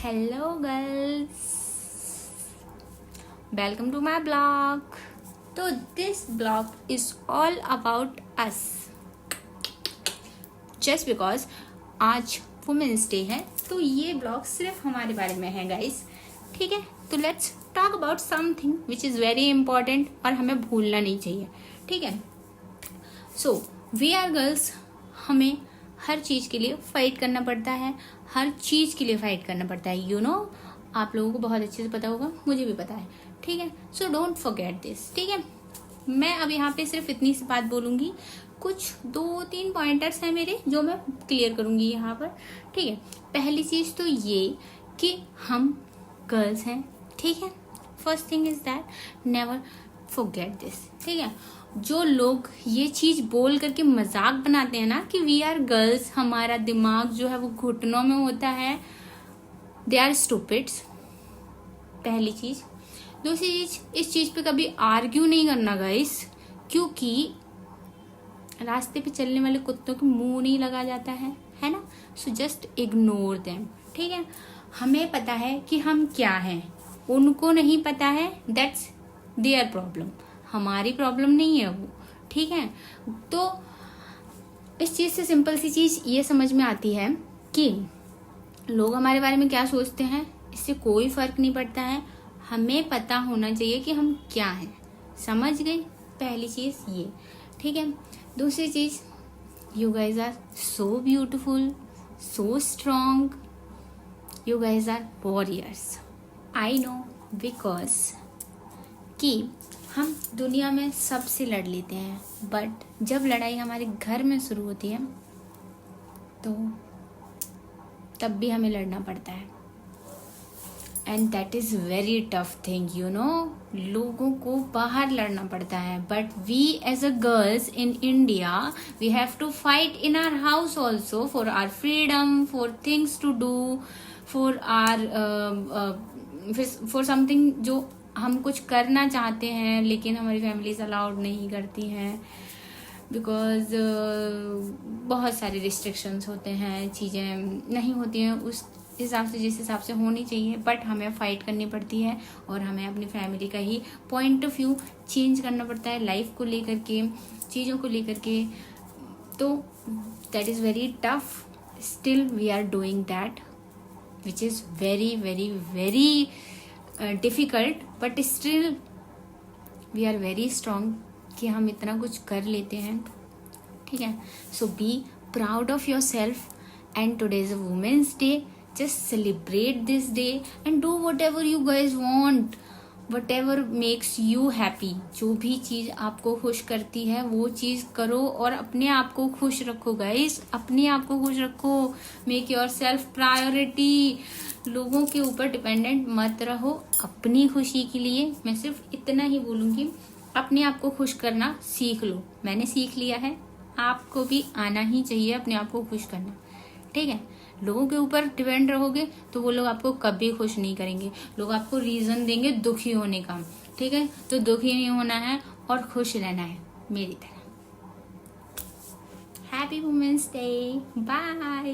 Hello girls, welcome to my blog. So this blog is all about us. Just because आज women's day है तो ये blog सिर्फ हमारे बारे में है गाइस. ठीक है, तो let's talk about something which is very important और हमें भूलना नहीं चाहिए. ठीक है, सो वी आर गर्ल्स. हमें हर चीज़ के लिए फाइट करना पड़ता है, हर चीज़ के लिए फाइट करना पड़ता है. यू नो, आप लोगों को बहुत अच्छे से पता होगा, मुझे भी पता है. ठीक है, सो डोंट फॉरगेट दिस. ठीक है, मैं अब यहाँ पे सिर्फ इतनी सी बात बोलूँगी. कुछ 2-3 पॉइंटर्स हैं मेरे जो मैं क्लियर करूँगी यहाँ पर. ठीक है, पहली चीज़ तो ये कि हम गर्ल्स हैं. ठीक है, first thing is that never forget this. ठीक है, जो लोग ये चीज़ बोल करके मजाक बनाते हैं ना कि वी आर गर्ल्स, हमारा दिमाग जो है वो घुटनों में होता है, दे आर स्टूपिड्स. पहली चीज़. दूसरी चीज़, इस चीज़ पे कभी आर्ग्यू नहीं करना गाइस, क्योंकि रास्ते पे चलने वाले कुत्तों के मुंह नहीं लगा जाता है ना. So just ignore them. ठीक है, हमें पता है कि हम क्या हैं, उनको नहीं पता है, दैट्स देयर प्रॉब्लम, हमारी प्रॉब्लम नहीं है वो. ठीक है, तो इस चीज़ से सिंपल सी चीज़ ये समझ में आती है कि लोग हमारे बारे में क्या सोचते हैं, इससे कोई फर्क नहीं पड़ता है. हमें पता होना चाहिए कि हम क्या हैं. समझ गई? पहली चीज़ ये. ठीक है, दूसरी चीज़, you guys are so beautiful, so strong, you guys are warriors. I know, because कि हम दुनिया में सबसे लड़ लेते हैं, बट जब लड़ाई हमारे घर में शुरू होती है तो तब भी हमें लड़ना पड़ता है. And that is very tough thing. You know, लोगों को बाहर लड़ना पड़ता है, but we as a girls in India we have to fight in our house also for our freedom, for things to do, for for something जो हम कुछ करना चाहते हैं लेकिन हमारी फैमिलीज अलाउड नहीं करती हैं, बिकॉज बहुत सारे रिस्ट्रिक्शंस होते हैं, चीज़ें नहीं होती हैं उस हिसाब से जिस हिसाब से होनी चाहिए, बट हमें फाइट करनी पड़ती है और हमें अपनी फैमिली का ही पॉइंट ऑफ व्यू चेंज करना पड़ता है लाइफ को लेकर के, चीज़ों को लेकर के. तो that is very tough. Still we are doing that which is very very very difficult, but still we are very strong कि हम इतना कुछ कर लेते हैं. ठीक है, so be proud of yourself. And today is a women's day. Just celebrate this day and do whatever you guys want, whatever makes you happy. जो भी चीज़ आपको खुश करती है वो चीज़ करो और अपने आप को खुश रखो गाइज, अपने आप को खुश रखो. Make your self priority. लोगों के ऊपर डिपेंडेंट मत रहो अपनी खुशी के लिए. मैं सिर्फ इतना ही बोलूँगी, अपने आप को खुश करना सीख लो. मैंने सीख लिया है, आपको भी आना ही चाहिए अपने आप को खुश करना. ठीक है, लोगों के ऊपर डिपेंड रहोगे तो वो लोग आपको कभी खुश नहीं करेंगे. लोग आपको रीज़न देंगे दुखी होने का. ठीक है, तो दुखी नहीं होना है और खुश रहना है मेरी तरह. Happy women's day. बाय.